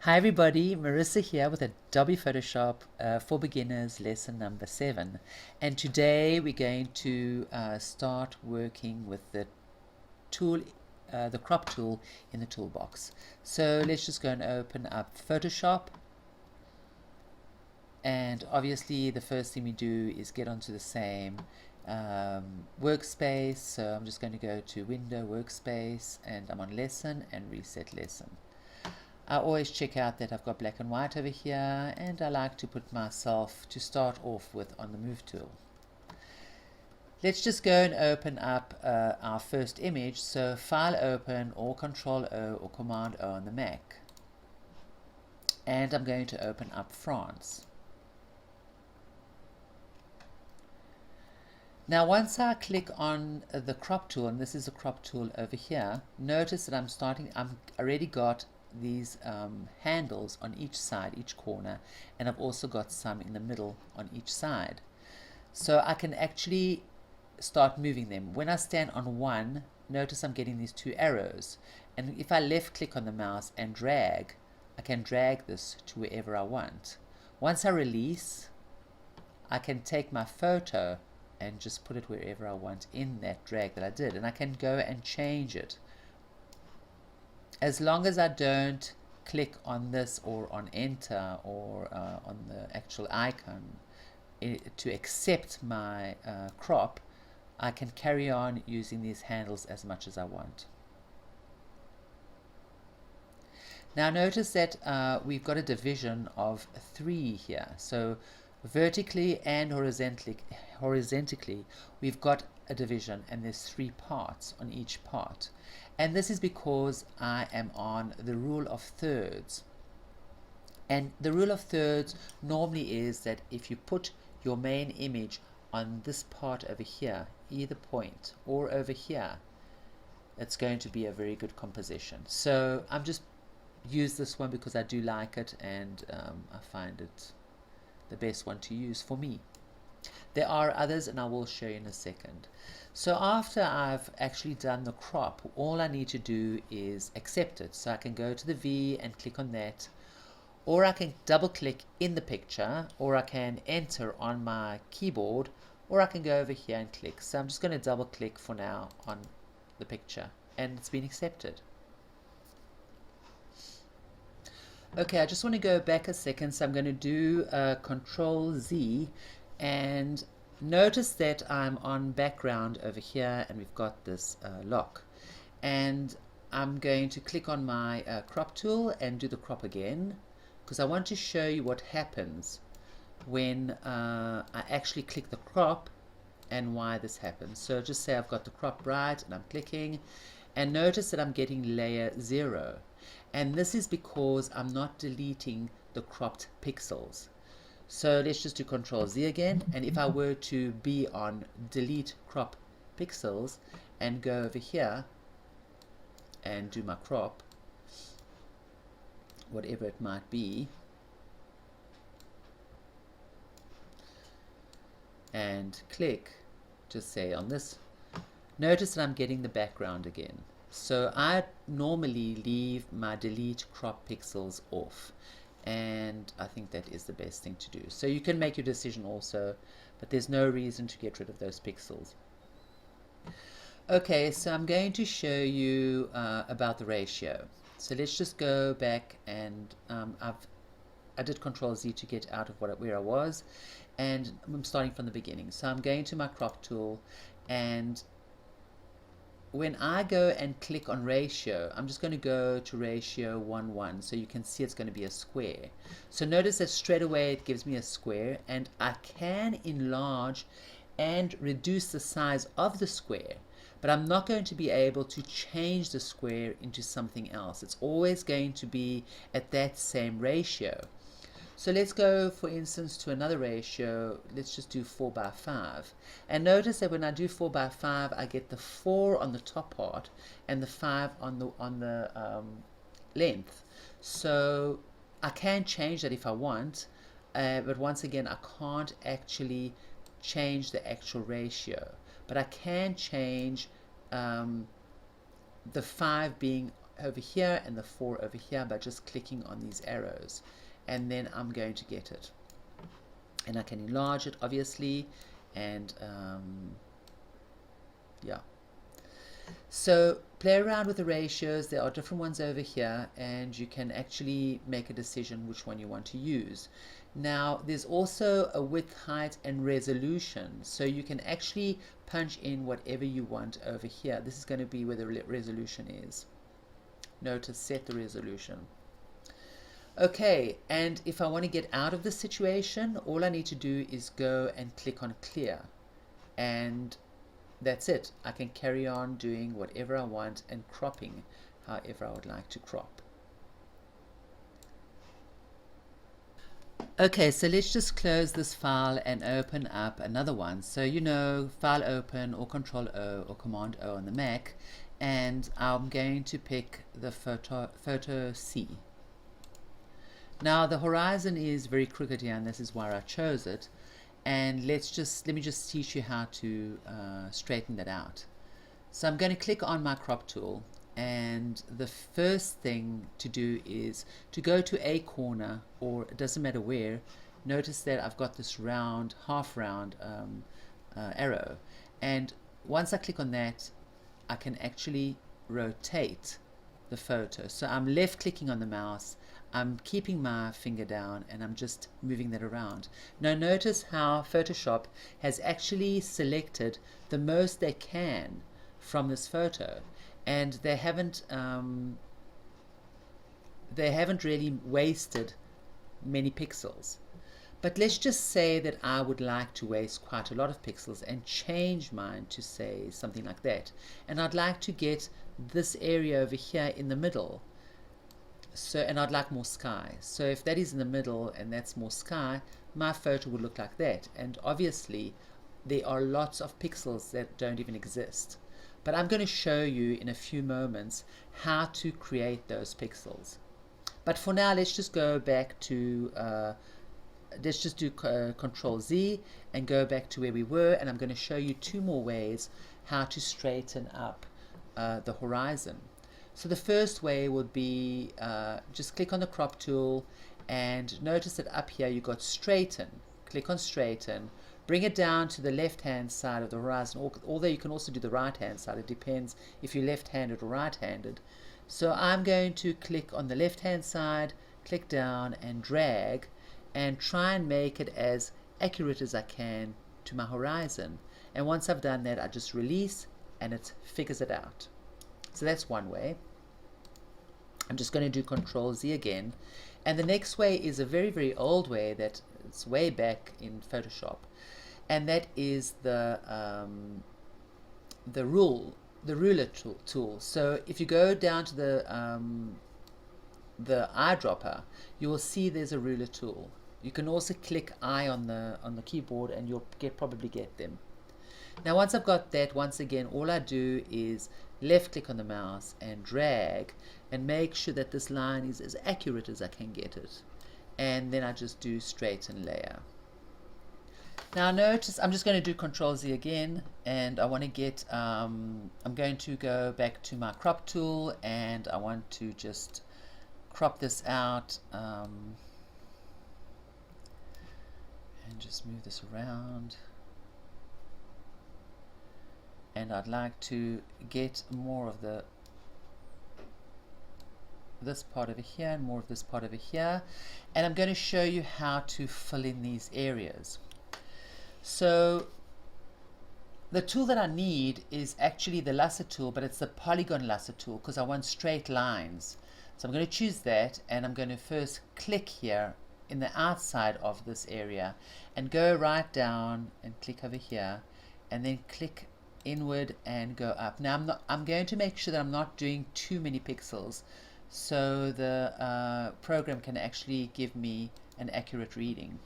Hi everybody, Marissa here with Adobe Photoshop for Beginners lesson number 7, and today we're going to start working with the tool, the crop tool in the toolbox. So let's just go and open up Photoshop, and obviously the first thing we do is get onto the same workspace. So I'm just going to go to Window, Workspace, and I'm on Lesson and Reset Lesson. I always check out that I've got black and white over here, and I like to put myself to start off with on the move tool. Let's just go and open up our first image. So File Open or Control O or Command O on the Mac. And I'm going to open up France. Now once I click on the crop tool, and this is the crop tool over here, notice that I'm already got these handles on each side, each corner, and I've also got some in the middle on each side. So I can actually start moving them. When I stand on one, notice I'm getting these two arrows, and if I left click on the mouse and drag, I can drag this to wherever I want. Once I release, I can take my photo and just put it wherever I want in that drag that I did, and I can go and change it. As long as I don't click on this or on enter or on the actual icon to accept my crop, I can carry on using these handles as much as I want. Now notice that we've got a division of 3 here. So vertically and horizontally we've got a division, and there's 3 parts on each part. And this is because I am on the rule of thirds. And the rule of thirds normally is that if you put your main image on this part over here, either point or over here, it's going to be a very good composition. So I'm just use this one because I do like it, and I find it the best one to use for me. There are others, and I will show you in a second. So after I've actually done the crop, all I need to do is accept it. So I can go to the V and click on that, or I can double click in the picture, or I can enter on my keyboard, or I can go over here and click. So I'm just going to double click for now on the picture, and it's been accepted. Okay, I just want to go back a second, so I'm going to do Control Z, and notice that I'm on background over here, and we've got this lock, and I'm going to click on my crop tool and do the crop again, because I want to show you what happens when I actually click the crop and why this happens. So just say I've got the crop right, and I'm clicking, and notice that I'm getting layer 0. And this is because I'm not deleting the cropped pixels. So let's just do Control Z again, and if I were to be on delete crop pixels and go over here and do my crop, whatever it might be, and click, just say on this, notice that I'm getting the background again. So I normally leave my delete crop pixels off, and I think that is the best thing to do. So you can make your decision also, but there's no reason to get rid of those pixels. Okay, so I'm going to show you about the ratio. So let's just go back, and I did Control Z to get out of where I was, and I'm starting from the beginning. So I'm going to my crop tool, and when I go and click on ratio, I'm just going to go to ratio 1:1, so you can see it's going to be a square. So notice that straight away it gives me a square, and I can enlarge and reduce the size of the square, but I'm not going to be able to change the square into something else. It's always going to be at that same ratio. So let's go, for instance, to another ratio. Let's just do 4:5. And notice that when I do 4:5, I get the 4 on the top part and the 5 on the length. So I can change that if I want, but once again, I can't actually change the actual ratio. But I can change the 5 being over here and the 4 over here by just clicking on these arrows, and then I'm going to get it. And I can enlarge it obviously, and yeah. So play around with the ratios. There are different ones over here, and you can actually make a decision which one you want to use. Now there's also a width, height, and resolution, so you can actually punch in whatever you want over here. This is going to be where the resolution is. Notice set the resolution. Okay, and if I want to get out of this situation, all I need to do is go and click on clear, and that's it. I can carry on doing whatever I want and cropping however I would like to crop. Okay, so let's just close this file and open up another one. So file open or Control O or Command O on the Mac, and I'm going to pick the photo C. Now the horizon is very crooked here, and this is why I chose it. And let me just teach you how to straighten that out. So I'm going to click on my crop tool, and the first thing to do is to go to a corner, or it doesn't matter where. Notice that I've got this round, half round arrow, and once I click on that, I can actually rotate the photo. So I'm left clicking on the mouse, I'm keeping my finger down, and I'm just moving that around. Now notice how Photoshop has actually selected the most they can from this photo, and they haven't really wasted many pixels. But let's just say that I would like to waste quite a lot of pixels and change mine to say something like that, and I'd like to get this area over here in the middle. So, and I'd like more sky. So if that is in the middle and that's more sky, my photo would look like that. And obviously there are lots of pixels that don't even exist. But I'm going to show you in a few moments how to create those pixels. But for now, let's just go back to let's just do Control Z and go back to where we were, and I'm going to show you 2 more ways how to straighten up the horizon. So the first way would be just click on the crop tool, and notice that up here you got straighten. Click on straighten, bring it down to the left hand side of the horizon, although you can also do the right hand side. It depends if you're left-handed or right-handed. So I'm going to click on the left hand side, click down and drag, and try and make it as accurate as I can to my horizon. And once I've done that, I just release and it figures it out. So that's one way. I'm just going to do Control Z again. And the next way is a very, very old way that it's way back in Photoshop. And that is the ruler tool. So if you go down to the eyedropper, you will see there's a ruler tool. You can also click I on the keyboard and you'll probably get them. Now once I've got that, once again, all I do is left click on the mouse and drag and make sure that this line is as accurate as I can get it. And then I just do straighten layer. Now notice I'm just going to do Control Z again, and I want to get, I'm going to go back to my crop tool, and I want to just crop this out and just move this around. And I'd like to get more of this part over here and more of this part over here, and I'm going to show you how to fill in these areas. So the tool that I need is actually the Lasso tool, but it's the Polygon Lasso tool because I want straight lines. So I'm going to choose that, and I'm going to first click here in the outside of this area and go right down and click over here, and then click inward and go up. Now I'm going to make sure that I'm not doing too many pixels, so the program can actually give me an accurate reading.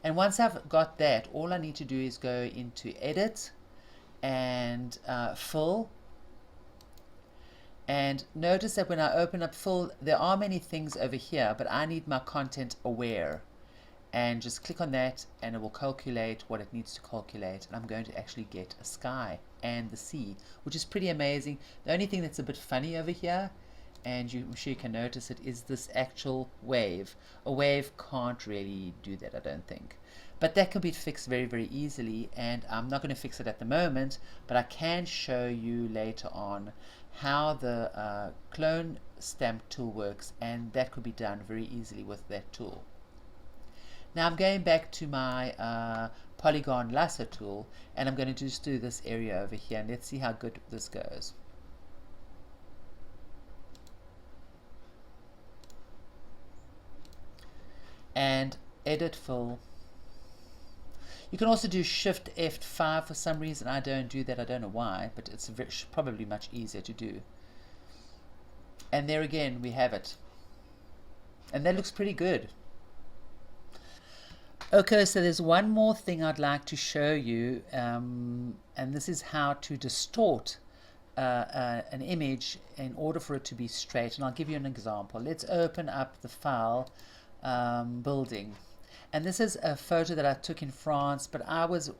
And once I've got that, all I need to do is go into Edit and Fill. And notice that when I open up Fill, there are many things over here, but I need my content aware. And just click on that, and it will calculate what it needs to calculate. And I'm going to actually get a sky and the sea, which is pretty amazing. The only thing that's a bit funny over here, and I'm sure you can notice it, is this actual wave. A wave can't really do that, I don't think. But that can be fixed very, very easily, and I'm not going to fix it at the moment, but I can show you later on how the clone stamp tool works, and that could be done very easily with that tool. Now I'm going back to my Polygon Lasso tool, and I'm going to just do this area over here, and let's see how good this goes. And edit fill. You can also do Shift F5 for some reason. I don't do that, I don't know why, but it's probably much easier to do. And there again we have it, and that looks pretty good. Okay, so there's one more thing I'd like to show you, and this is how to distort an image in order for it to be straight. And I'll give you an example. Let's open up the file building, and this is a photo that I took in France, but I was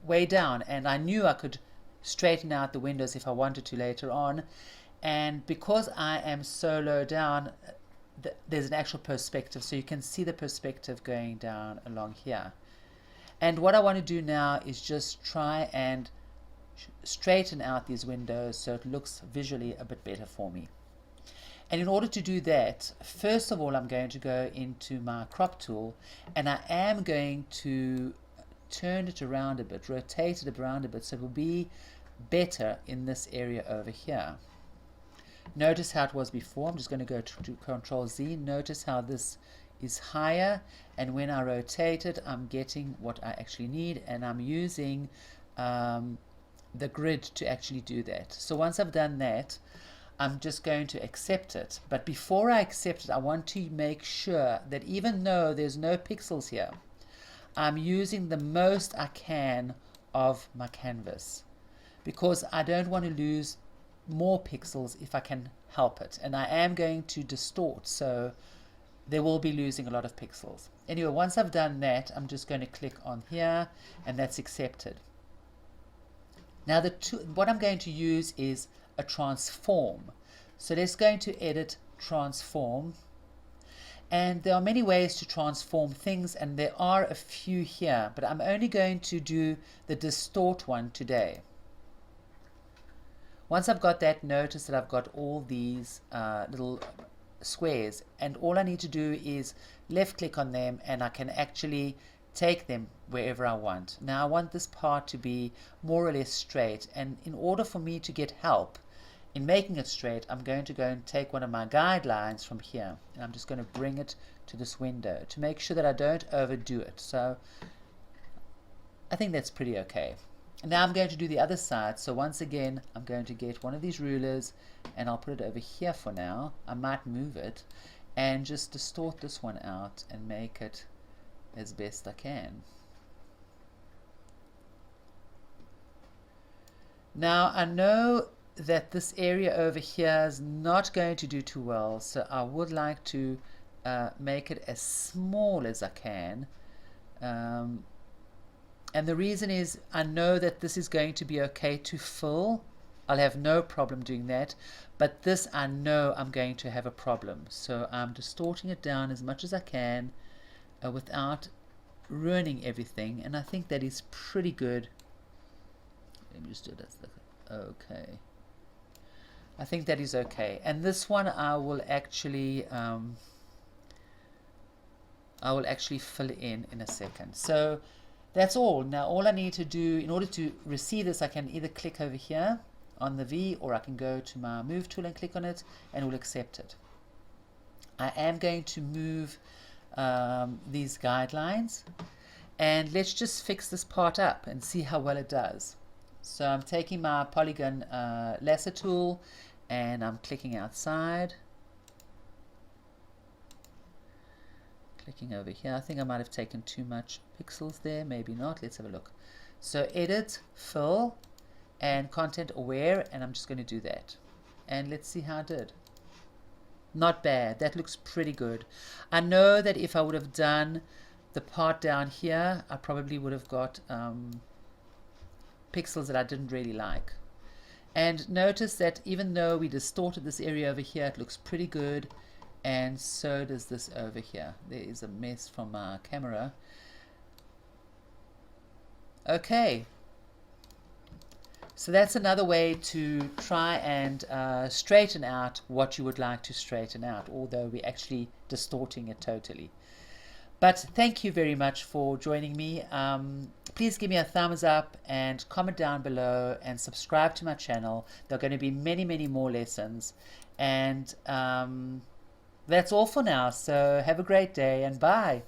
way down and I knew I could straighten out the windows if I wanted to later on, and because I am so low down, there's an actual perspective, so you can see the perspective going down along here. And what I want to do now is just try and straighten out these windows so it looks visually a bit better for me. And in order to do that, first of all, I'm going to go into my crop tool, and I am going to turn it around a bit, rotate it around a bit, so it will be better in this area over here. Notice how it was before. I'm just going to go to Control Z. Notice how this is higher, and when I rotate it, I'm getting what I actually need, and I'm using the grid to actually do that. So once I've done that, I'm just going to accept it. But before I accept it, I want to make sure that even though there's no pixels here, I'm using the most I can of my canvas, because I don't want to lose more pixels if I can help it. And I am going to distort, so there will be losing a lot of pixels. Anyway, once I've done that, I'm just going to click on here, and that's accepted. Now what I'm going to use is a transform. So let's go into edit, transform, and there are many ways to transform things, and there are a few here, but I'm only going to do the distort one today. Once I've got that, notice that I've got all these little squares, and all I need to do is left click on them, and I can actually take them wherever I want. Now I want this part to be more or less straight, and in order for me to get help in making it straight, I'm going to go and take one of my guidelines from here, and I'm just going to bring it to this window to make sure that I don't overdo it. So I think that's pretty okay. Now I'm going to do the other side. So once again, I'm going to get one of these rulers, and I'll put it over here for now. I might move it and just distort this one out and make it as best I can. Now I know that this area over here is not going to do too well, so I would like to make it as small as I can. And the reason is I know that this is going to be okay to fill. I'll have no problem doing that. But this I know I'm going to have a problem. So I'm distorting it down as much as I can without ruining everything. And I think that is pretty good. Let me just do this. Okay. I think that is okay. And this one I will actually fill in a second. So that's all. Now all I need to do in order to receive this, I can either click over here on the V, or I can go to my move tool and click on it, and it will accept it. I am going to move these guidelines, and let's just fix this part up and see how well it does. So I'm taking my Polygon Lasso tool, and I'm clicking outside, clicking over here. I think I might have taken too much pixels there, maybe not. Let's have a look. So edit, fill, and content aware, and I'm just going to do that, and let's see how I did. Not bad. That looks pretty good. I know that if I would have done the part down here, I probably would have got pixels that I didn't really like. And notice that even though we distorted this area over here, it looks pretty good. And so does this over here. There is a mess from my camera. Okay. So that's another way to try and straighten out what you would like to straighten out, although we're actually distorting it totally. But thank you very much for joining me. Please give me a thumbs up and comment down below and subscribe to my channel. There are going to be many, many more lessons. And that's all for now. So have a great day and bye.